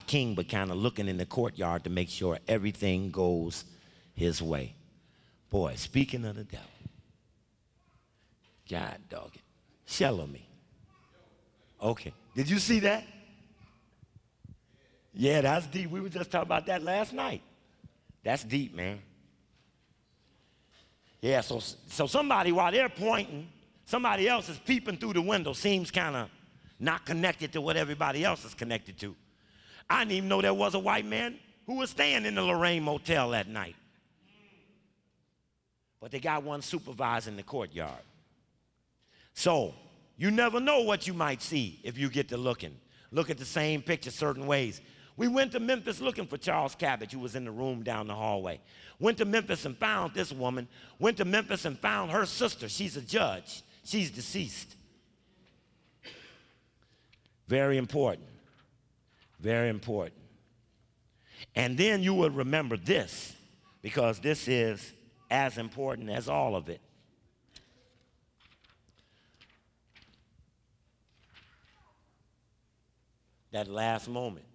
king, but kind of looking in the courtyard to make sure everything goes his way. Boy, speaking of the devil, God dog it. Shell me. Okay. Did you see that? Yeah, that's deep. We were just talking about that last night. That's deep, man. Yeah, so somebody, while they're pointing, somebody else is peeping through the window, seems kind of not connected to what everybody else is connected to. I didn't even know there was a white man who was staying in the Lorraine Motel that night. But they got one supervising the courtyard. So you never know what you might see if you get to looking. Look at the same picture certain ways. We went to Memphis looking for Charles Cabbage, who was in the room down the hallway. Went to Memphis and found this woman. Went to Memphis and found her sister. She's a judge. She's deceased. Very important. Very important. And then you will remember this, because this is as important as all of it. That last moment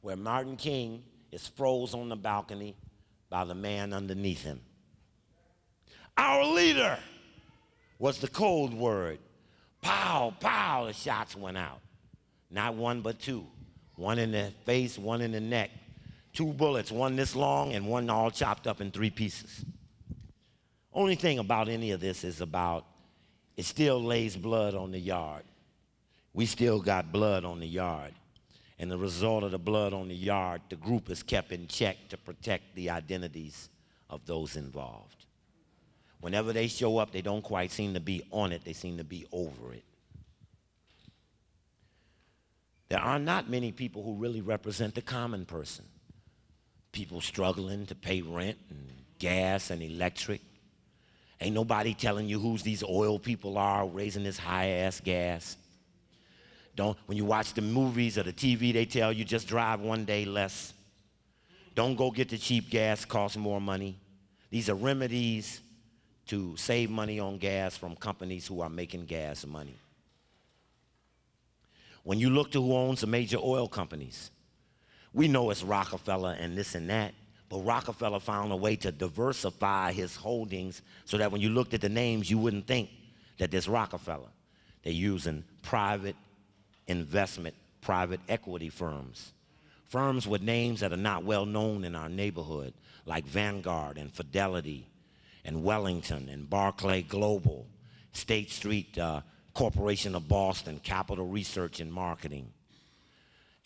where Martin King is froze on the balcony by the man underneath him. Our leader was the code word. Pow, pow, the shots went out. Not one, but two. One in the face, one in the neck. 2 bullets, one this long and one all chopped up in 3 pieces. Only thing about any of this is about it still lays blood on the yard. We still got blood on the yard. And the result of the blood on the yard, the group is kept in check to protect the identities of those involved. Whenever they show up, they don't quite seem to be on it. They seem to be over it. There are not many people who really represent the common person. People struggling to pay rent and gas and electric. Ain't nobody telling you who these oil people are raising this high-ass gas. When you watch the movies or the TV, they tell you just drive 1 day less. Don't go get the cheap gas, costs more money. These are remedies to save money on gas from companies who are making gas money. When you look to who owns the major oil companies, we know it's Rockefeller and this and that, but Rockefeller found a way to diversify his holdings so that when you looked at the names, you wouldn't think that there's Rockefeller. They're using private investment, private equity firms. Firms with names that are not well known in our neighborhood, like Vanguard and Fidelity and Wellington and Barclay Global, State Street Corporation of Boston, Capital Research and Marketing,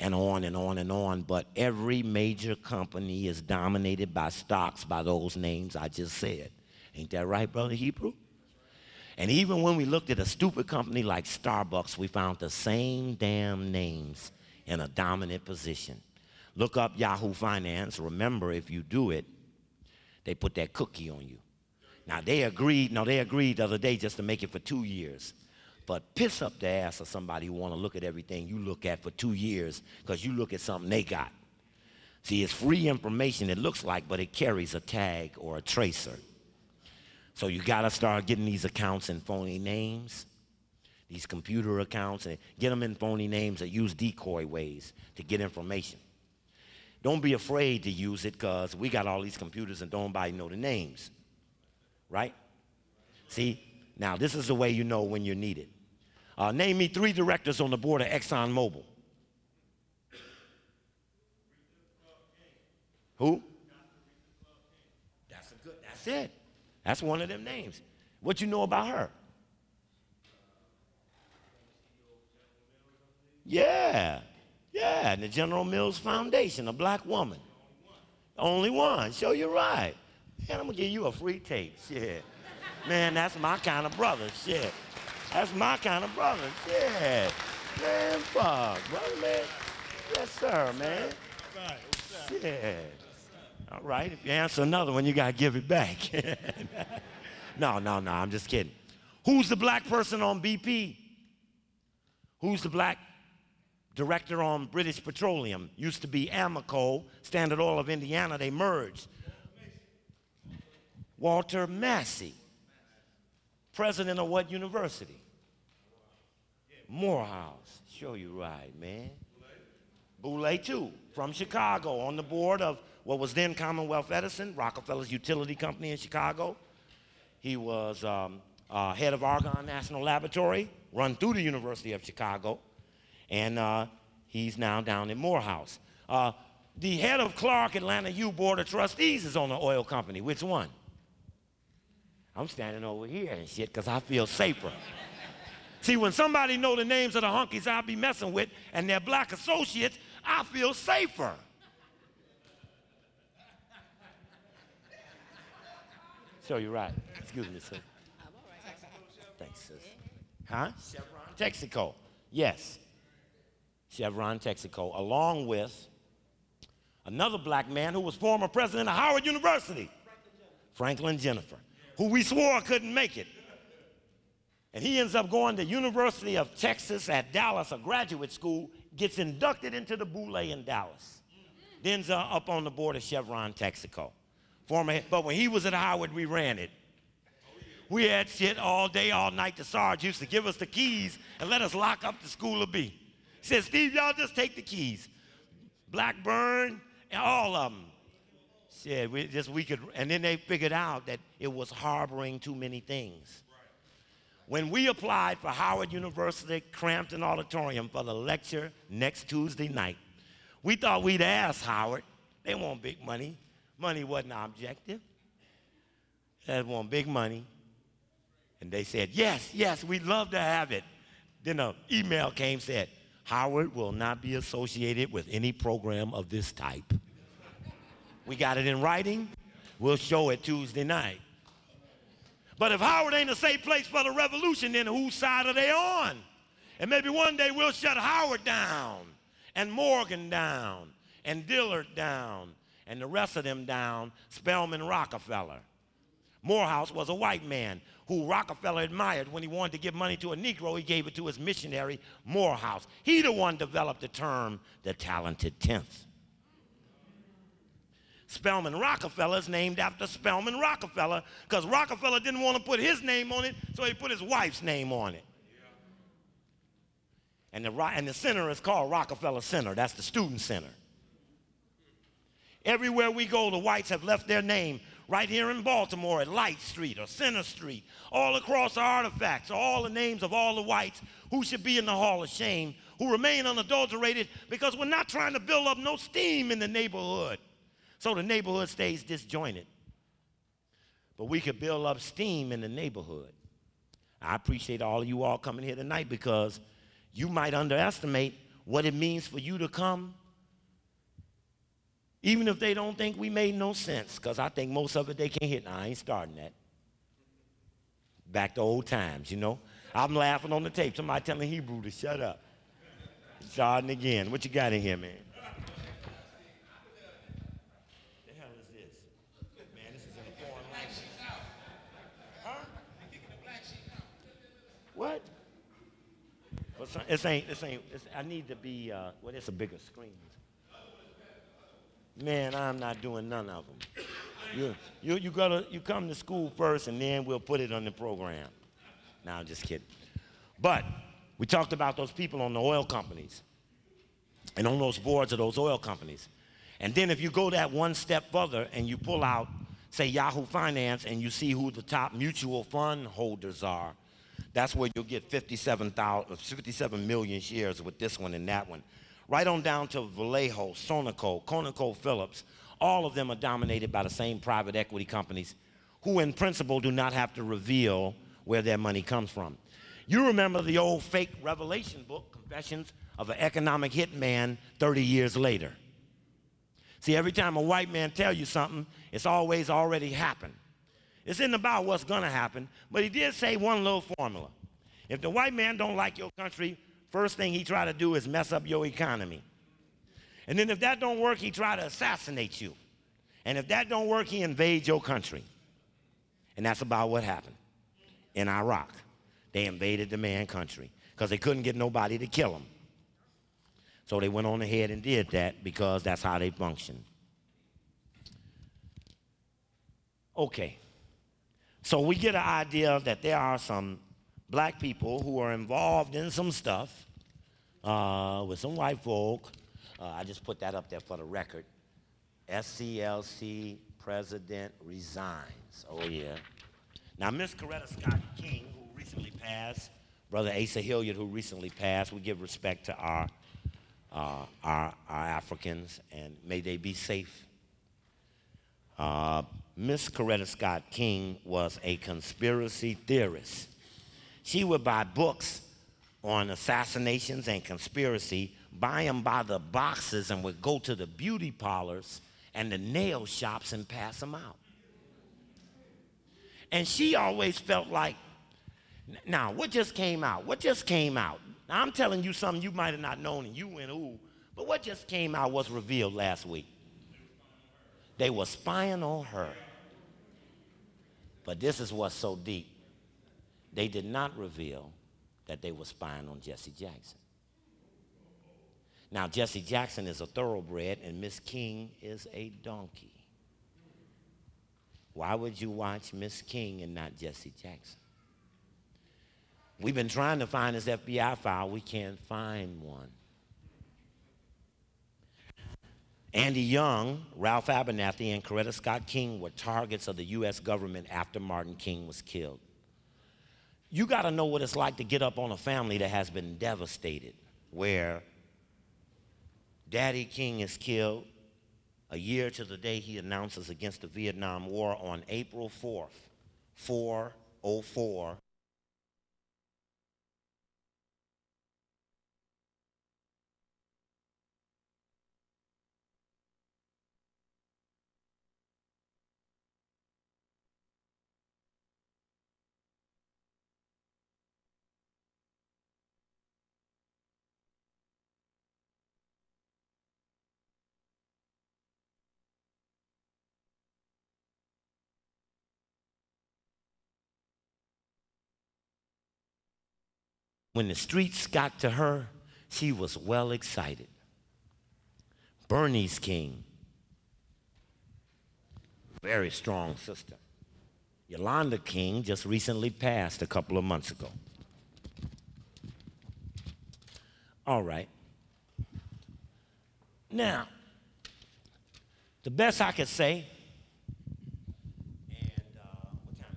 and on and on and on. But every major company is dominated by stocks by those names I just said. Ain't that right, Brother Hebrew? And even when we looked at a stupid company like Starbucks, we found the same damn names in a dominant position. Look up Yahoo Finance. Remember, if you do it, they put that cookie on you. Now, they agreed the other day just to make it for 2 years. But piss up the ass of somebody who want to look at everything you look at for 2 years because you look at something they got. See, it's free information, it looks like, but it carries a tag or a tracer. So you got to start getting these accounts in phony names, these computer accounts, and get them in phony names that use decoy ways to get information. Don't be afraid to use it because we got all these computers and don't nobody know the names, right? See, now this is the way you know when you're needed. Name me 3 directors on the board of ExxonMobil. Who? That's it. That's one of them names. What you know about her? Yeah, and the General Mills Foundation, a black woman. Only one. Show you right. Man, I'm gonna give you a free tape. Shit. Man, that's my kind of brother. Shit. That's my kind of brother. Shit. Man, fuck, brother, man. Yes, sir, man. Shit. All right, if you answer another one, you got to give it back. No, I'm just kidding. Who's the black person on BP? Who's the black director on British Petroleum? Used to be Amoco, Standard Oil of Indiana, they merged. Walter Massey. President of what university? Morehouse. Show you right, man. Boulay, too, from Chicago, on the board of what was then Commonwealth Edison, Rockefeller's utility company in Chicago. He was head of Argonne National Laboratory, run through the University of Chicago, and he's now down in Morehouse. The head of Clark Atlanta U Board of Trustees is on the oil company. Which one? I'm standing over here and shit because I feel safer. See, when somebody know the names of the hunkies I'll be messing with and their black associates, I feel safer. So you're right. Excuse me, sir. I'm all right. Thanks, sis. Huh? Chevron Texaco. Yes. Chevron Texaco, along with another black man who was former president of Howard University, Franklin Jennifer, who we swore couldn't make it. And he ends up going to University of Texas at Dallas, a graduate school, gets inducted into the Boulay in Dallas. Then ends up on the board of Chevron Texaco. But when he was at Howard, we ran it. We had shit all day, all night. The Sarge used to give us the keys and let us lock up the School of B. He said, Steve, y'all just take the keys. Blackburn, and all of them. Shit, and then they figured out that it was harboring too many things. When we applied for Howard University Crampton Auditorium for the lecture next Tuesday night, we thought we'd ask Howard. They want big money. Money wasn't our objective. They want big money. And they said, yes, we'd love to have it. Then an email came, said, Howard will not be associated with any program of this type. We got it in writing. We'll show it Tuesday night. But if Howard ain't a safe place for the revolution, then whose side are they on? And maybe one day we'll shut Howard down, and Morgan down, and Dillard down, and the rest of them down, Spelman Rockefeller. Morehouse was a white man who Rockefeller admired. When he wanted to give money to a Negro, he gave it to his missionary, Morehouse. He the one developed the term, the talented tenth. Spelman Rockefeller is named after Spelman Rockefeller because Rockefeller didn't want to put his name on it, so he put his wife's name on it. And the center is called Rockefeller Center. That's the student center. Everywhere we go, the whites have left their name. Right here in Baltimore at Light Street or Center Street, all across the artifacts, all the names of all the whites who should be in the Hall of Shame, who remain unadulterated because we're not trying to build up no steam in the neighborhood. So the neighborhood stays disjointed. But we could build up steam in the neighborhood. I appreciate all of you all coming here tonight because you might underestimate what it means for you to come, even if they don't think we made no sense, because I think most of it they can't hit. Now, I ain't starting that. Back to old times, you know. I'm laughing on the tape. Somebody telling Hebrew to shut up. Starting again. What you got in here, man? The hell is this? Man, this is in a foreign language. Huh? They're kicking the black sheep out. What? I need to be, well, it's a bigger screen. Man, I'm not doing none of them. You come to school first, and then we'll put it on the program. No, I'm just kidding. But we talked about those people on the oil companies and on those boards of those oil companies. And then if you go that one step further and you pull out, say, Yahoo Finance, and you see who the top mutual fund holders are, that's where you'll get 57 million shares with this one and that one. Right on down to Vallejo, Sonoco, ConocoPhillips. All of them are dominated by the same private equity companies who in principle do not have to reveal where their money comes from. You remember the old fake Revelation book, Confessions of an Economic Hitman 30 years later. See, every time a white man tells you something, it's always already happened. It's isn't about what's gonna happen, but he did say one little formula. If the white man don't like your country, first thing he try to do is mess up your economy. And then if that don't work, he try to assassinate you. And if that don't work, he invades your country. And that's about what happened in Iraq. They invaded the man country because they couldn't get nobody to kill them. So they went on ahead and did that because that's how they function. Okay. So we get an idea that there are some black people who are involved in some stuff with some white folk I just put that up there for the record. SCLC president resigns. Oh, yeah. Now, Miss Coretta Scott King, who recently passed, Brother Asa Hilliard, who recently passed, we give respect to our Africans, and may they be safe. Miss Coretta Scott King was a conspiracy theorist. She would buy books on assassinations and conspiracy, buy them by the boxes, and would go to the beauty parlors and the nail shops and pass them out. And she always felt like, now, what just came out? What just came out? Now, I'm telling you something you might have not known, and you went, ooh, but what just came out was revealed last week. They were spying on her. But this is what's so deep. They did not reveal that they were spying on Jesse Jackson. Now, Jesse Jackson is a thoroughbred, and Miss King is a donkey. Why would you watch Miss King and not Jesse Jackson? We've been trying to find his FBI file. We can't find one. Andy Young, Ralph Abernathy, and Coretta Scott King were targets of the U.S. government after Martin King was killed. You got to know what it's like to get up on a family that has been devastated, where Daddy King is killed a year to the day he announces against the Vietnam War on April 4th, 404. When the streets got to her, she was well excited. Bernice King, very strong sister. Yolanda King just recently passed a couple of months ago. All right. Now, the best I could say, and what time we got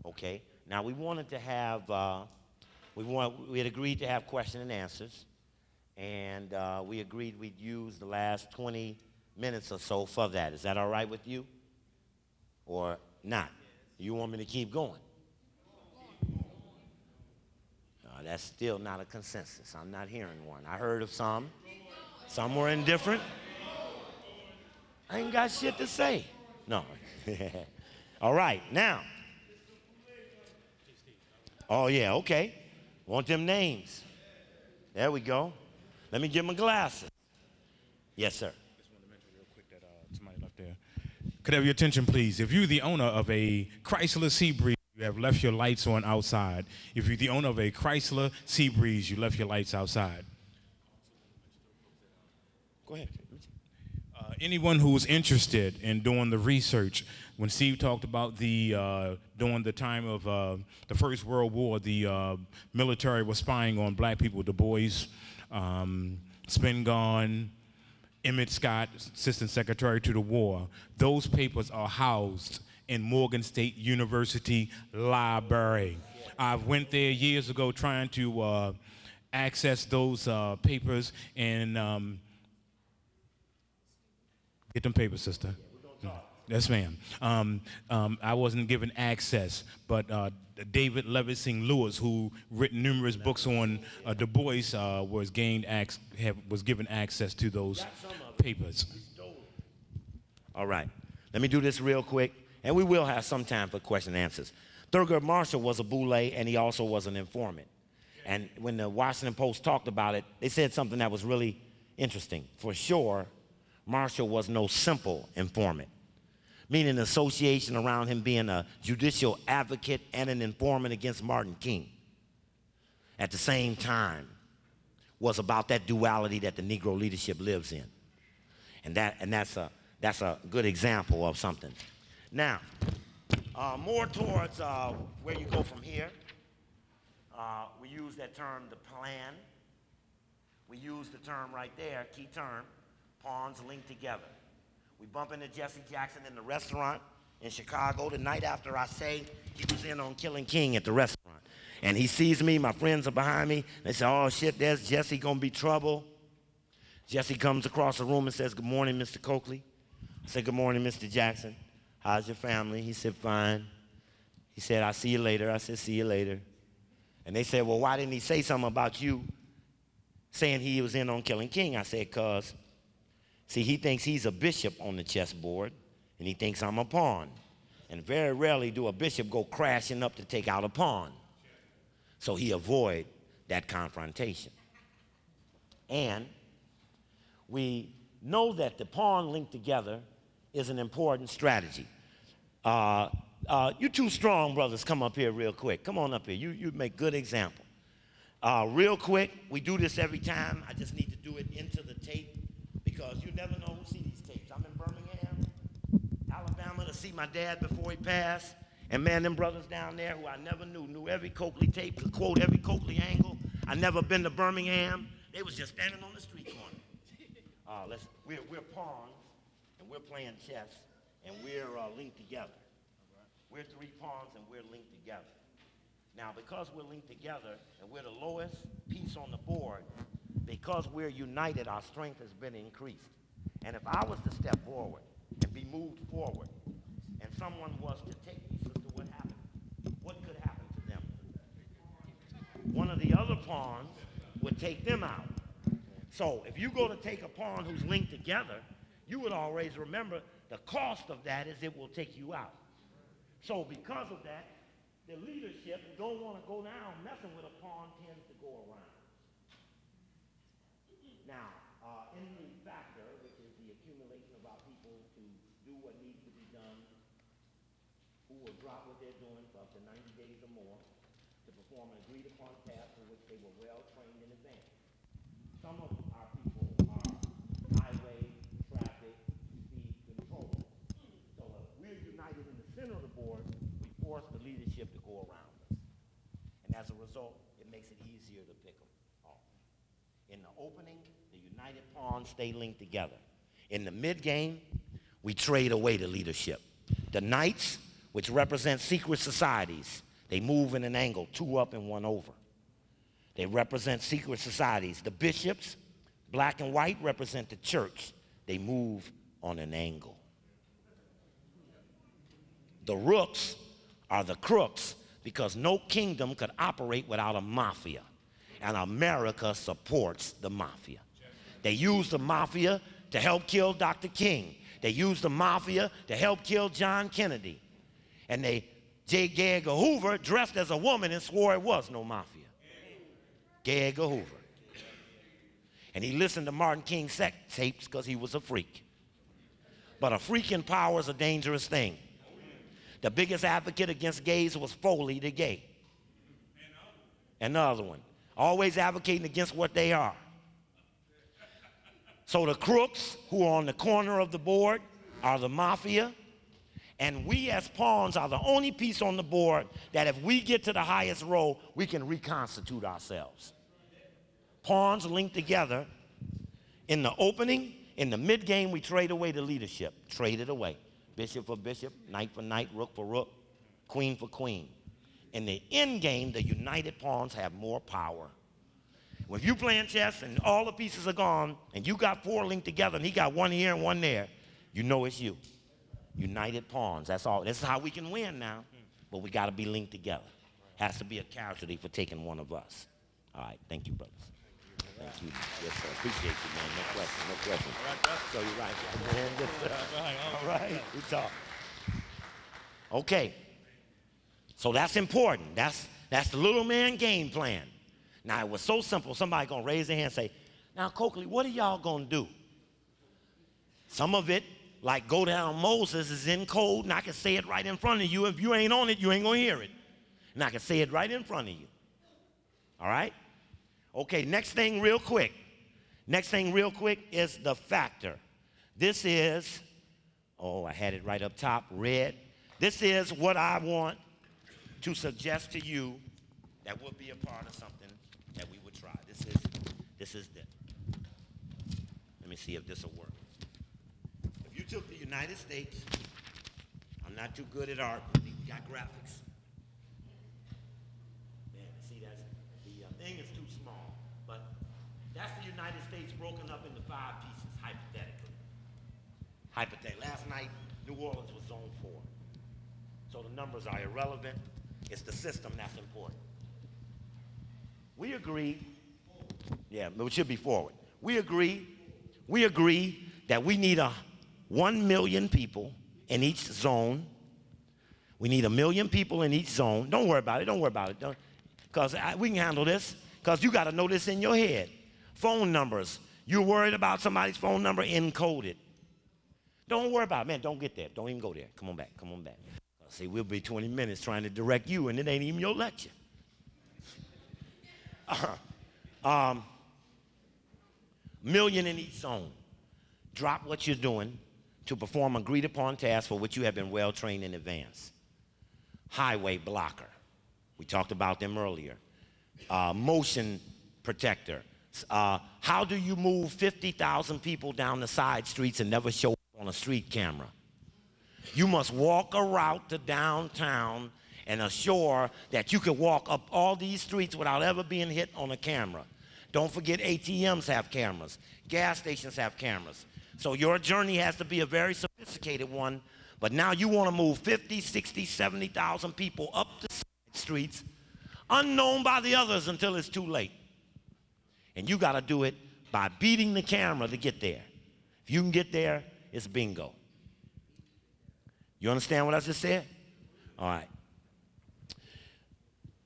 now? Okay. Now, we wanted to have, we had agreed to have question and answers, and we agreed we'd use the last 20 minutes or so for that. Is that all right with you? Or not? You want me to keep going? That's still not a consensus. I'm not hearing one. I heard of some. Some were indifferent. I ain't got shit to say. No. All right, now. Oh, yeah, okay. Want them names. There we go. Let me get my glasses. Yes, sir. Just wanted to mention real quick that somebody left there. Could I have your attention, please? If you're the owner of a Chrysler Seabreeze, you have left your lights on outside. If you're the owner of a Chrysler Seabreeze, you left your lights outside. Go ahead. Anyone who is interested in doing the research, when Steve talked about the during the time of the First World War, the military was spying on black people, Du Bois, Spingarn, Emmett Scott, Assistant Secretary to the War. Those papers are housed in Morgan State University Library. I went there years ago trying to access those papers and get them papers, sister. Yes, ma'am. I wasn't given access, but David Levison Lewis, who written numerous books on Du Bois, was given access to those papers. All right. Let me do this real quick, and we will have some time for question and answers. Thurgood Marshall was a boule, and he also was an informant. And when the Washington Post talked about it, they said something that was really interesting. For sure, Marshall was no simple informant, meaning association around him being a judicial advocate and an informant against Martin King. At the same time, was about that duality that the Negro leadership lives in. And that's a good example of something. Now, more towards where you go from here, we use that term, the plan. We use the term right there, key term, pawns linked together. We bump into Jesse Jackson in the restaurant in Chicago the night after I say he was in on Killing King at the restaurant. And he sees me, my friends are behind me. They say, oh shit, there's Jesse gonna be trouble. Jesse comes across the room and says, good morning, Mr. Coakley. I said, good morning, Mr. Jackson. How's your family? He said, fine. He said, I'll see you later. I said, see you later. And they said, well, why didn't he say something about you saying he was in on Killing King? I said, cause, see, he thinks he's a bishop on the chessboard, and he thinks I'm a pawn. And very rarely do a bishop go crashing up to take out a pawn. So he avoid that confrontation. And we know that the pawn linked together is an important strategy. You two strong brothers, come up here real quick. Come on up here. You make good example. Real quick, we do this every time. I just need to do it into the tape because you never know who see these tapes. I'm in Birmingham, Alabama, to see my dad before he passed. And man, them brothers down there who I never knew every Coakley tape, could quote every Coakley angle. I never been to Birmingham. They was just standing on the street corner. We're pawns, and we're playing chess, and we're linked together. We're three pawns, and we're linked together. Now, because we're linked together, and we're the lowest piece on the board, because we're united, our strength has been increased. And if I was to step forward and be moved forward, and someone was to take me, sister, what happened? What could happen to them? One of the other pawns would take them out. So if you go to take a pawn who's linked together, you would always remember the cost of that is it will take you out. So because of that, the leadership who don't want to go down messing with a pawn tends to go around. Now, in the factor, which is the accumulation of our people to do what needs to be done, who will drop what they're doing for up to 90 days or more to perform an agreed-upon task for which they were well trained in advance. Some of our people are highway, traffic, speed control. So if we're united in the center of the board, we force the leadership to go around us. And as a result, it makes it easier to pick them off. In the opening, the united pawns stay linked together. In the mid-game, we trade away the leadership. The knights, which represent secret societies, they move in an angle, 2 up and 1 over. They represent secret societies. The bishops, black and white, represent the church. They move on an angle. The rooks are the crooks because no kingdom could operate without a mafia. And America supports the mafia. They use the mafia to help kill Dr. King. They used the mafia to help kill John Kennedy. And J. Edgar Hoover dressed as a woman and swore it was no mafia. J. Edgar Hoover. And he listened to Martin King tapes because he was a freak. But a freak in power is a dangerous thing. The biggest advocate against gays was Foley the gay. And the other one. Always advocating against what they are. So the crooks who are on the corner of the board are the mafia. And we as pawns are the only piece on the board that if we get to the highest row, we can reconstitute ourselves. Pawns linked together. In the opening, in the mid-game, we trade away the leadership. Trade it away. Bishop for bishop, knight for knight, rook for rook, queen for queen. In the end game, the united pawns have more power. When you're playing chess and all the pieces are gone, and you got 4 linked together, and he got 1 here and 1 there, you know it's you. United pawns, that's all. This is how we can win now, but we got to be linked together. Has to be a casualty for taking one of us. All right, thank you, brothers. Thank you. Yes, sir. Appreciate you, man. No question, no question. All right, brother. So you're right, man. Yes, sir. All right, we talk. Okay, so that's important. That's the little man game plan. Now, it was so simple. Somebody going to raise their hand and say, now, Coakley, what are y'all going to do? Some of it, like go down Moses, is in code, and I can say it right in front of you. If you ain't on it, you ain't going to hear it. And I can say it right in front of you. All right? Okay, next thing real quick. Next thing real quick is the factor. This is, oh, I had it right up top, red. This is what I want to suggest to you that would be a part of something that we would try. This is it. me see if this will work. If you took the United States, I'm not too good at art, but we got graphics. Man, see, that's, the thing is too small, but that's the United States broken up into 5 pieces, hypothetically. Last night, New Orleans was zone 4. So the numbers are irrelevant. It's the system that's important. We agree, yeah, it should be forward. We agree that we need 1 million people in each zone. We need 1 million people in each zone. Don't worry about it, because we can handle this, because you got to know this in your head. Phone numbers. You're worried about somebody's phone number encoded. Don't worry about it. Man, don't get there. Don't even go there. Come on back. See, we'll be 20 minutes trying to direct you, and it ain't even your lecture. Million in each zone. Drop what you're doing to perform agreed upon tasks for which you have been well trained in advance. Highway blocker. We talked about them earlier. Motion protector. How do you move 50,000 people down the side streets and never show up on a street camera? You must walk a route to downtown and assure that you can walk up all these streets without ever being hit on a camera. Don't forget ATMs have cameras. Gas stations have cameras. So your journey has to be a very sophisticated one, but now you want to move 50, 60, 70,000 people up the side streets, unknown by the others until it's too late. And you got to do it by beating the camera to get there. If you can get there, it's bingo. You understand what I just said? All right.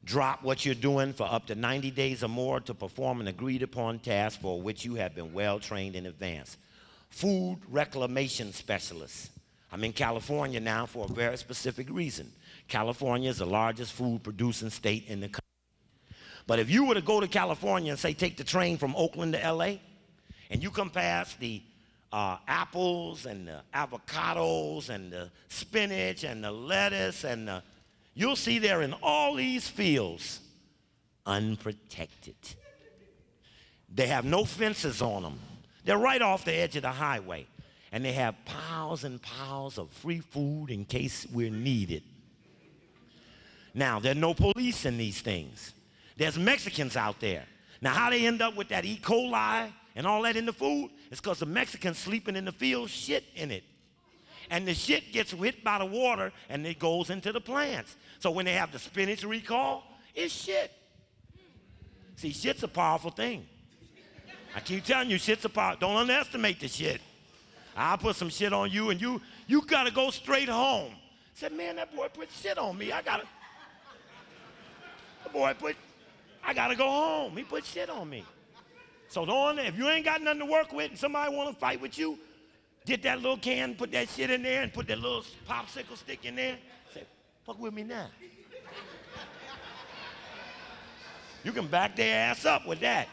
Drop what you're doing for up to 90 days or more to perform an agreed upon task for which you have been well trained in advance. Food reclamation specialists. I'm in California now for a very specific reason. California is the largest food producing state in the country. But if you were to go to California and say take the train from Oakland to LA, and you come past the apples and the avocados and the spinach and the lettuce and you'll see they're in all these fields unprotected. They have no fences on them. They're right off the edge of the highway. And they have piles and piles of free food in case we're needed. Now, there are no police in these things. There's Mexicans out there. Now, how they end up with that E. coli and all that in the food is because the Mexicans sleeping in the field shit in it. And the shit gets hit by the water and it goes into the plants. So when they have the spinach recall, it's shit. See, shit's a powerful thing. I keep telling you, shit's a powerful. Don't underestimate the shit. I'll put some shit on you and you got to go straight home. I said, man, that boy put shit on me. I got to go home. He put shit on me. So if you ain't got nothing to work with and somebody want to fight with you, get that little can, put that shit in there, and put that little popsicle stick in there. Say, fuck with me now. You can back their ass up with that.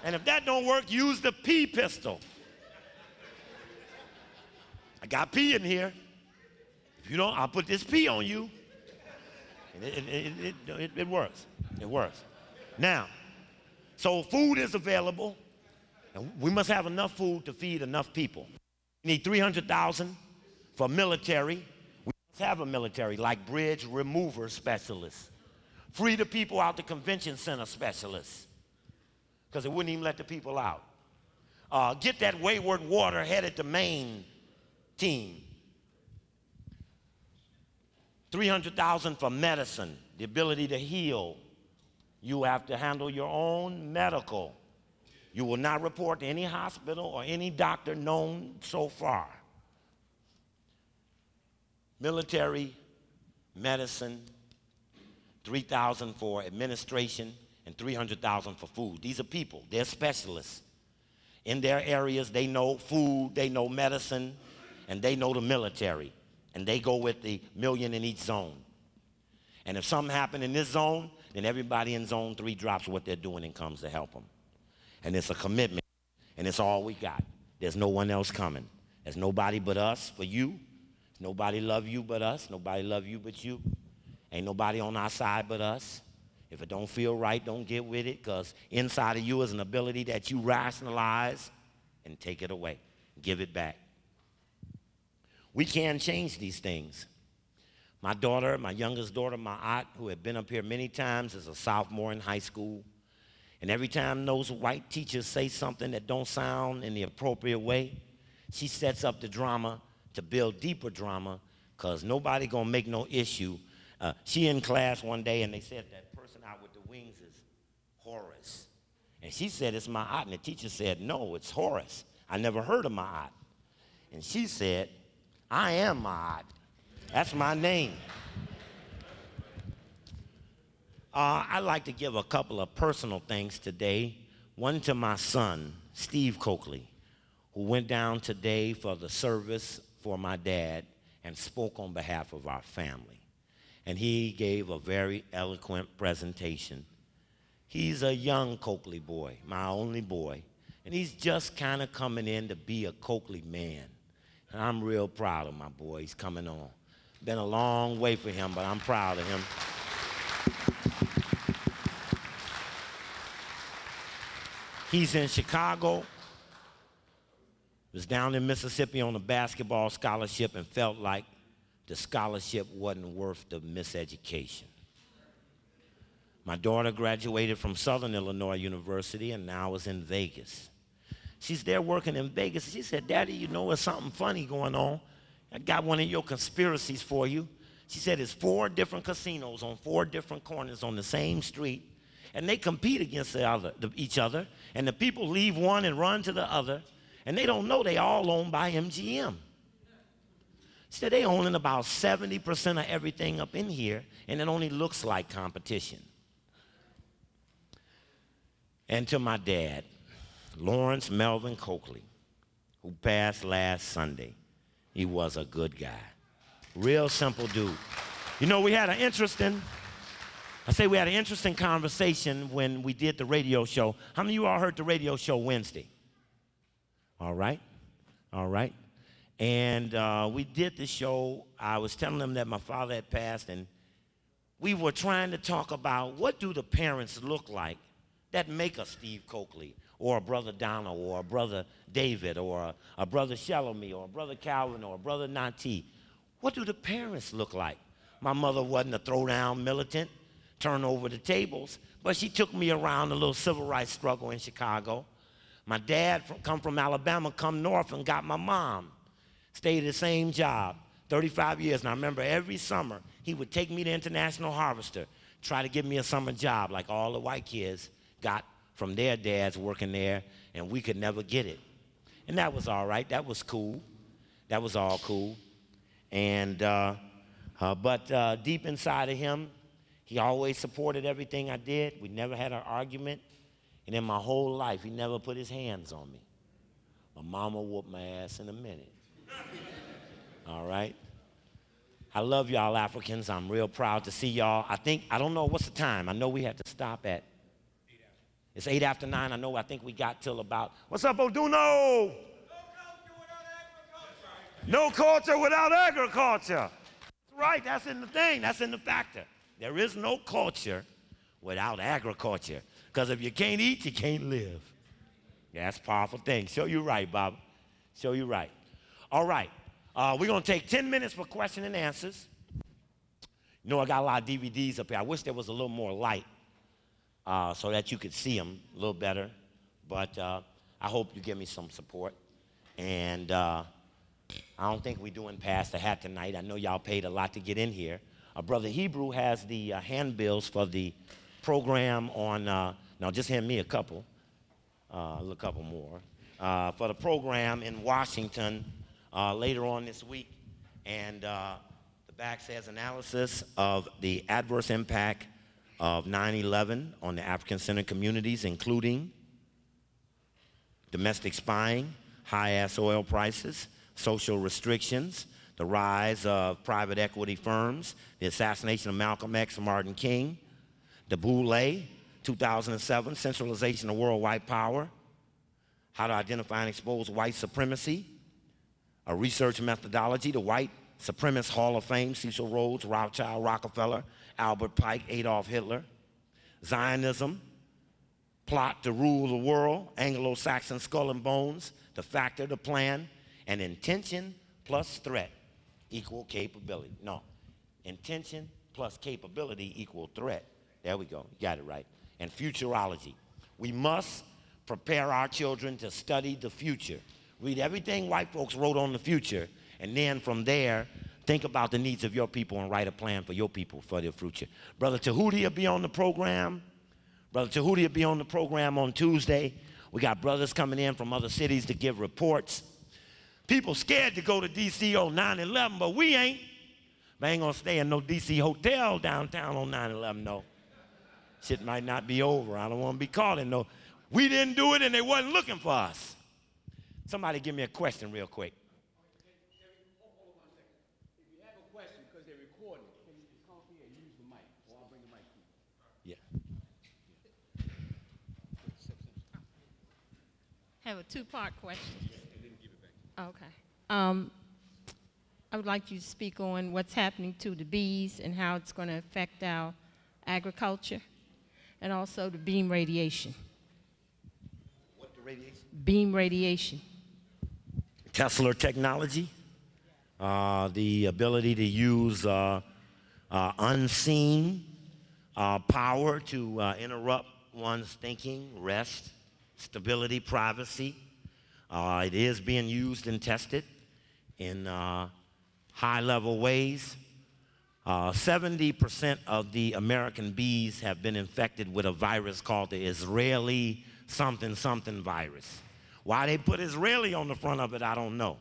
And if that don't work, use the pee pistol. I got pee in here. If you don't, I'll put this pee on you. And it works. It works. Now, so food is available. And we must have enough food to feed enough people. We need 300,000 for military. We must have a military like bridge remover specialists. Free the people out the convention center specialists. Because it wouldn't even let the people out. Get that wayward water headed to Maine team. 300,000 for medicine, the ability to heal. You have to handle your own medical. You will not report to any hospital or any doctor known so far. Military, medicine, 3,000 for administration, and 300,000 for food. These are people. They're specialists. In their areas, they know food, they know medicine, and they know the military. And they go with the million in each zone. And if something happened in this zone, then everybody in zone 3 drops what they're doing and comes to help them. And it's a commitment, and it's all we got. There's no one else coming. There's nobody but us for you. There's nobody love you but us. Nobody love you but you. Ain't nobody on our side but us. If it don't feel right, don't get with it, because inside of you is an ability that you rationalize and take it away, give it back. We can change these things. My daughter, my youngest daughter, my aunt, who had been up here many times, is a sophomore in high school. And every time those white teachers say something that don't sound in the appropriate way, she sets up the drama to build deeper drama, because nobody gonna make no issue. She in class one day, and they said that person out with the wings is Horace. And she said, it's my aunt. And the teacher said, no, it's Horace. I never heard of my aunt. And she said, I am my aunt. That's my name. I'd like to give a couple of personal thanks today. One to my son, Steve Coakley, who went down today for the service for my dad and spoke on behalf of our family. And he gave a very eloquent presentation. He's a young Coakley boy, my only boy, and he's just kind of coming in to be a Coakley man. And I'm real proud of my boy. He's coming on. Been a long way for him, but I'm proud of him. He's in Chicago, was down in Mississippi on a basketball scholarship and felt like the scholarship wasn't worth the miseducation. My daughter graduated from Southern Illinois University and now is in Vegas. She's there working in Vegas. She said, Daddy, you know there's something funny going on. I got one of your conspiracies for you. She said it's 4 different casinos on 4 different corners on the same street, and they compete against each other, and the people leave one and run to the other, and they don't know they all owned by MGM. She said they own about 70% of everything up in here, and it only looks like competition. And to my dad, Lawrence Melvin Coakley, who passed last Sunday. He was a good guy. Real simple dude. You know, we had an interesting conversation when we did the radio show. How many of you all heard the radio show Wednesday? All right. And we did the show. I was telling them that my father had passed, and we were trying to talk about what do the parents look like that make a Steve Coakley, or a brother Donald, or a brother David, or a brother Shelamy, or a brother Calvin, or a brother Nati. What do the parents look like? My mother wasn't a throwdown militant, turn over the tables, but she took me around a little civil rights struggle in Chicago. My dad come from Alabama, come north and got my mom. Stayed at the same job, 35 years. And I remember every summer he would take me to International Harvester, try to give me a summer job like all the white kids got from their dads working there, and we could never get it. And that was all right. That was cool. That was all cool. And but deep inside of him, he always supported everything I did. We never had an argument. And in my whole life, he never put his hands on me. My mama whooped my ass in a minute. All right? I love y'all Africans. I'm real proud to see y'all. I don't know what's the time. I know we had to stop at. It's 8 after 9. I think we got till about, what's up, Oduno? No culture without agriculture. That's right, that's in the thing, that's in the factor. There is no culture without agriculture. Because if you can't eat, you can't live. Yeah, that's a powerful thing. Show you right, Bob. Show you right. All right, we're going to take 10 minutes for question and answers. You know, I got a lot of DVDs up here. I wish there was a little more light so that you could see them a little better. But I hope you give me some support. And I don't think we're doing pass the hat tonight. I know y'all paid a lot to get in here. Brother Hebrew has the handbills for the program on, now just hand me a couple more, for the program in Washington later on this week. And the back says analysis of the adverse impact of 9/11 on the African-centered communities, including domestic spying, high-ass oil prices, social restrictions, the rise of private equity firms, the assassination of Malcolm X and Martin King, the Boule, 2007, centralization of worldwide power, how to identify and expose white supremacy, a research methodology, the White Supremacist Hall of Fame, Cecil Rhodes, Rothschild, Rockefeller, Albert Pike, Adolf Hitler, Zionism, plot to rule the world, Anglo-Saxon skull and bones, the factor, the plan, and intention plus threat equal capability. No, intention plus capability equal threat. There we go, you got it right. And futurology. We must prepare our children to study the future. Read everything white folks wrote on the future, and then from there, think about the needs of your people and write a plan for your people for their future. Brother Tahuti will be on the program. Brother Tahuti will be on the program on Tuesday. We got brothers coming in from other cities to give reports. People scared to go to D.C. on 9/11, but we ain't. But I ain't gonna stay in no D.C. hotel downtown on 9/11, no. Shit might not be over. I don't want to be caught in no. We didn't do it and they wasn't looking for us. Somebody give me a question real quick. Hold on 1 second. If you have a question, because they're recording, can you just come here and use the mic, or I'll bring the mic to you. Yeah. I have a two-part question. Okay. I would like you to speak on what's happening to the bees and how it's going to affect our agriculture, and also the beam radiation. What the radiation? Beam radiation. Tesla technology, the ability to use unseen power to interrupt one's thinking, rest, stability, privacy. It is being used and tested in high-level ways. 70% of the American bees have been infected with a virus called the Israeli something virus. Why they put Israeli on the front of it, I don't know.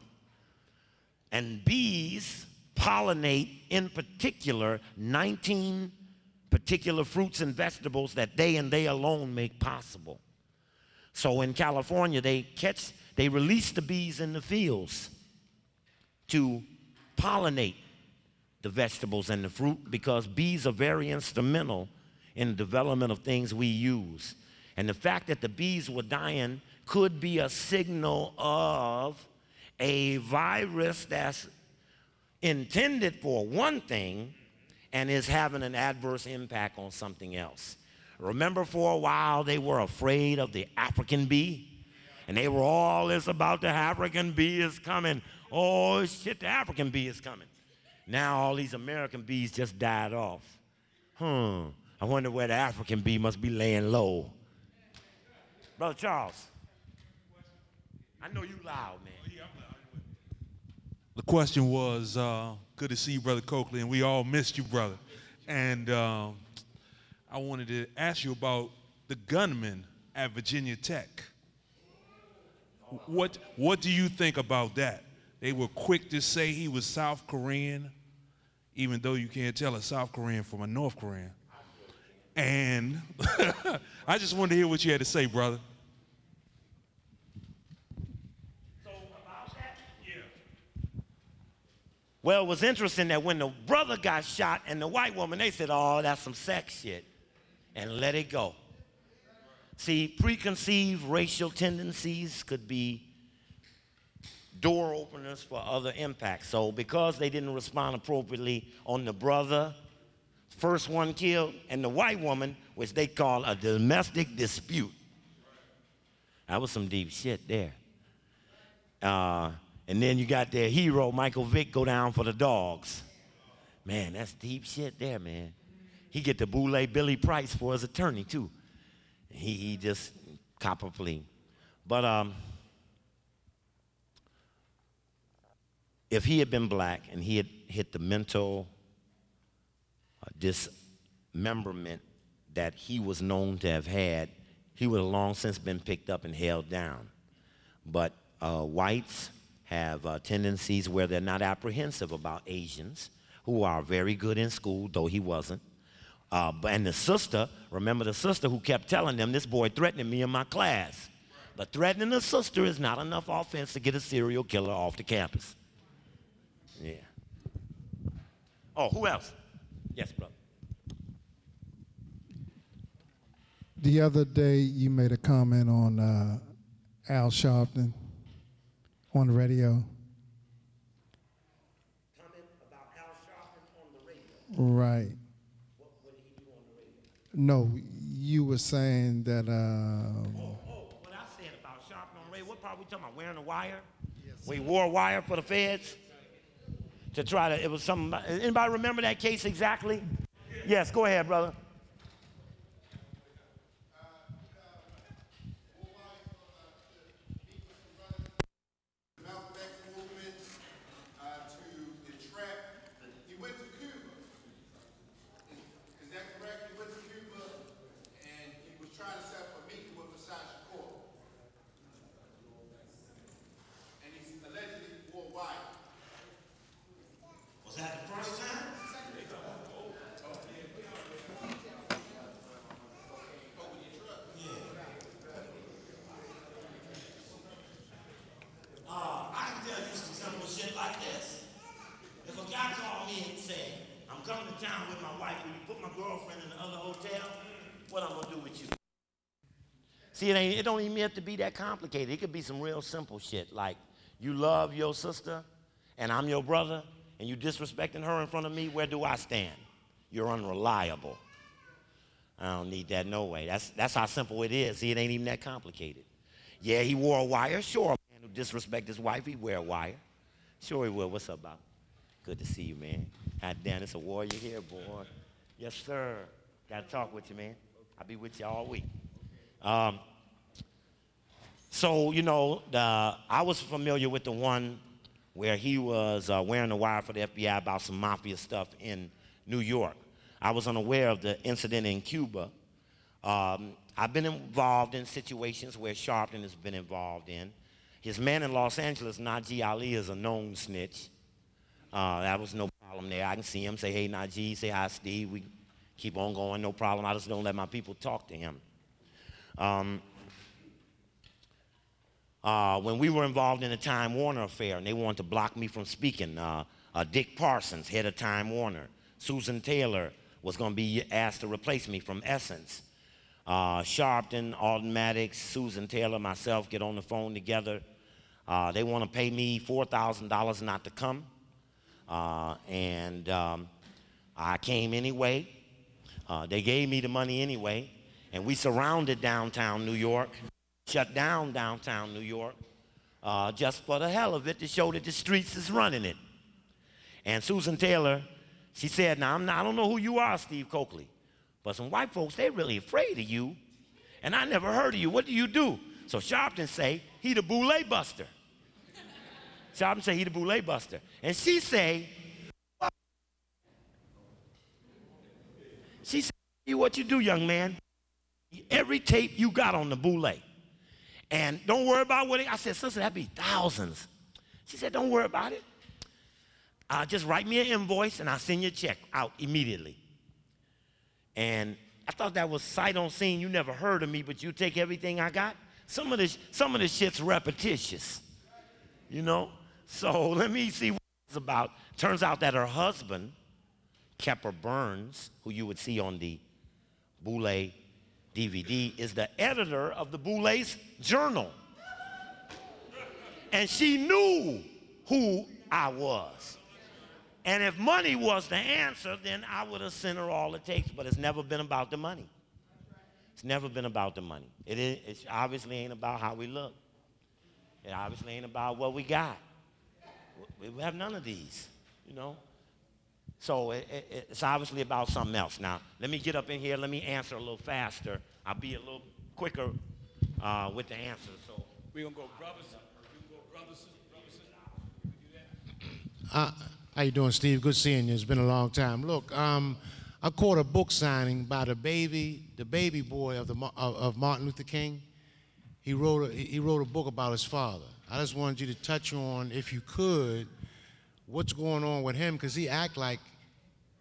And bees pollinate, in particular, 19 particular fruits and vegetables that they and they alone make possible. So in California, they release the bees in the fields to pollinate the vegetables and the fruit, because bees are very instrumental in the development of things we use. And the fact that the bees were dying could be a signal of a virus that's intended for one thing and is having an adverse impact on something else. Remember, for a while they were afraid of the African bee, and they were all this about the African bee is coming. Oh shit, the African bee is coming. Now all these American bees just died off. I wonder where the African bee must be laying low. Brother Charles, I know you loud, man. The question was, good to see you, Brother Coakley, and we all missed you, brother. And I wanted to ask you about the gunman at Virginia Tech. What do you think about that? They were quick to say he was South Korean, even though you can't tell a South Korean from a North Korean. And I just wanted to hear what you had to say, brother. So about that? Yeah. Well, it was interesting that when the brother got shot and the white woman, they said, oh, that's some sex shit, and let it go. See, preconceived racial tendencies could be door openers for other impacts. So because they didn't respond appropriately on the brother, first one killed, and the white woman, which they call a domestic dispute. That was some deep shit there. And then you got their hero, Michael Vick, go down for the dogs. Man, that's deep shit there, man. He get the Boule Billy Price for his attorney, too. He just cop a plea. But if he had been black and he had hit the mental dismemberment that he was known to have had, he would have long since been picked up and held down. But whites have tendencies where they're not apprehensive about Asians, who are very good in school, though he wasn't. And the sister, remember the sister who kept telling them, this boy threatening me in my class. But threatening a sister is not enough offense to get a serial killer off the campus. Yeah. Oh, who else? Yes, brother. The other day, you made a comment on Al Sharpton on the radio. Comment about Al Sharpton on the radio. Right. What did he do on the radio? No, you were saying that. What I said about Sharpton on Ray, what part we talking about? Wearing a wire? Yes. We wore a wire for the feds to try to, it was something, anybody remember that case exactly? Yes, go ahead, brother. Was that the first time? I can tell you some simple shit like this. If a guy called me and said, I'm coming to town with my wife, will you put my girlfriend in the other hotel? What I'm gonna do with you? See, it don't even have to be that complicated. It could be some real simple shit, like you love your sister and I'm your brother and you disrespecting her in front of me, where do I stand? You're unreliable. I don't need that no way. That's how simple it is. See, it ain't even that complicated. Yeah, he wore a wire. Sure, a man who disrespect his wife, he wear a wire. Sure he will. What's up, Bob? Good to see you, man. God damn, it's a warrior here, boy. Yes, sir. Got to talk with you, man. I'll be with you all week. So, you know, I was familiar with the one where he was wearing a wire for the FBI about some mafia stuff in New York. I was unaware of the incident in Cuba. I've been involved in situations where Sharpton has been involved in. His man in Los Angeles, Najee Ali, is a known snitch. That was no problem there. I can see him, say, hey, Najee, say hi, Steve. We keep on going, no problem. I just don't let my people talk to him. When we were involved in the Time Warner affair and they wanted to block me from speaking, Dick Parsons, head of Time Warner, Susan Taylor was going to be asked to replace me from Essence. Sharpton, Automatics, Susan Taylor, myself get on the phone together. They want to pay me $4,000 not to come. I came anyway. They gave me the money anyway. And we surrounded downtown New York, shut down downtown New York, just for the hell of it to show that the streets is running it. And Susan Taylor, she said, now I don't know who you are, Steve Coakley, but some white folks, they're really afraid of you, and I never heard of you. What do you do? So Sharpton say, he the boule buster. Sharpton say, he the boule buster. And she say, what you do, young man, every tape you got on the boule. And don't worry about what I said, sister, that'd be thousands. She said, don't worry about it. Just write me an invoice and I'll send you a check out immediately. And I thought that was sight on scene. You never heard of me, but you take everything I got. Some of this shit's repetitious, you know? So let me see what it's about. Turns out that her husband, Kepper Burns, who you would see on the Boule DVD, is the editor of the Boule's Journal. And she knew who I was. And if money was the answer, then I would have sent her all it takes, but it's never been about the money. It's never been about the money. It obviously ain't about how we look. It obviously ain't about what we got. We have none of these, you know. So it's obviously about something else. Now, let me get up in here. Let me answer a little faster. I'll be a little quicker with the answer. So we're going to go brothers. Brothers. How you doing, Steve? Good seeing you. It's been a long time. Look, I caught a book signing by the baby boy of Martin Luther King. He wrote a book about his father. I just wanted you to touch on, if you could, what's going on with him, because he act like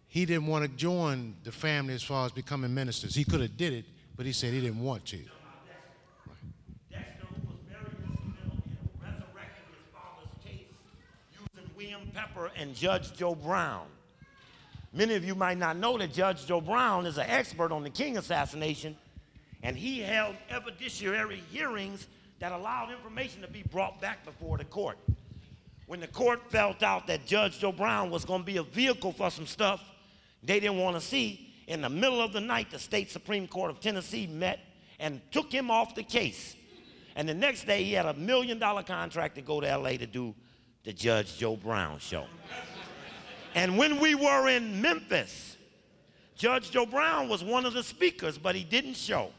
he didn't want to join the family as far as becoming ministers. He could have did it, but he said he didn't want to. Dexter, who was very instrumental in resurrecting his father's case using William Pepper and Judge Joe Brown. Many of you might not know that Judge Joe Brown is an expert on the King assassination, and he held evidentiary hearings that allowed information to be brought back before the court. When the court felt out that Judge Joe Brown was going to be a vehicle for some stuff they didn't want to see, In the middle of the night, the state Supreme Court of Tennessee met and took him off the case. And the next day, he had $1 million contract to go to LA to do the Judge Joe Brown show. And when we were in Memphis, Judge Joe Brown was one of the speakers, but he didn't show.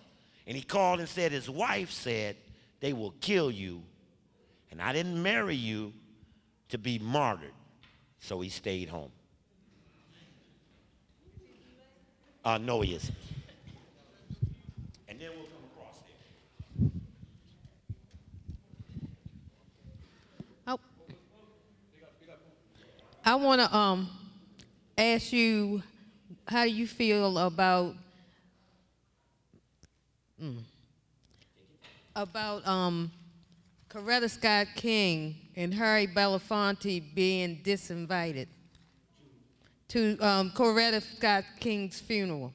And he called and said his wife said, they will kill you, and I didn't marry you to be martyred. So he stayed home. No, he isn't. And then we'll come across there. I want to ask you, how do you feel about Coretta Scott King and Harry Belafonte being disinvited to Coretta Scott King's funeral?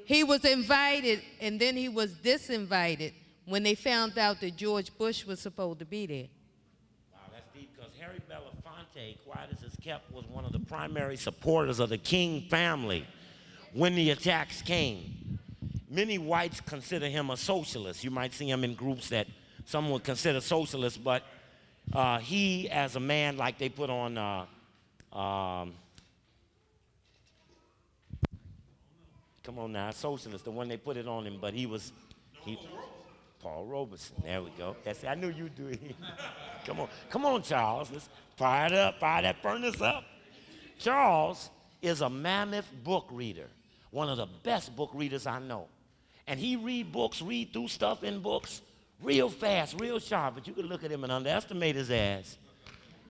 He was invited, and then he was disinvited when they found out that George Bush was supposed to be there. Wow, that's deep, because Harry Belafonte, quiet as it's kept, was one of the primary supporters of the King family when the attacks came. Many whites consider him a socialist. You might see him in groups that some would consider socialist, but he, as a man, like they put on, come on now, socialist, the one they put it on him, but Paul Robeson. There we go. That's, I knew you'd do it. Come on, Charles. Let's fire it up, fire that furnace up. Charles is a mammoth book reader, one of the best book readers I know. And he read through stuff in books real fast, real sharp, but you could look at him and underestimate his ass.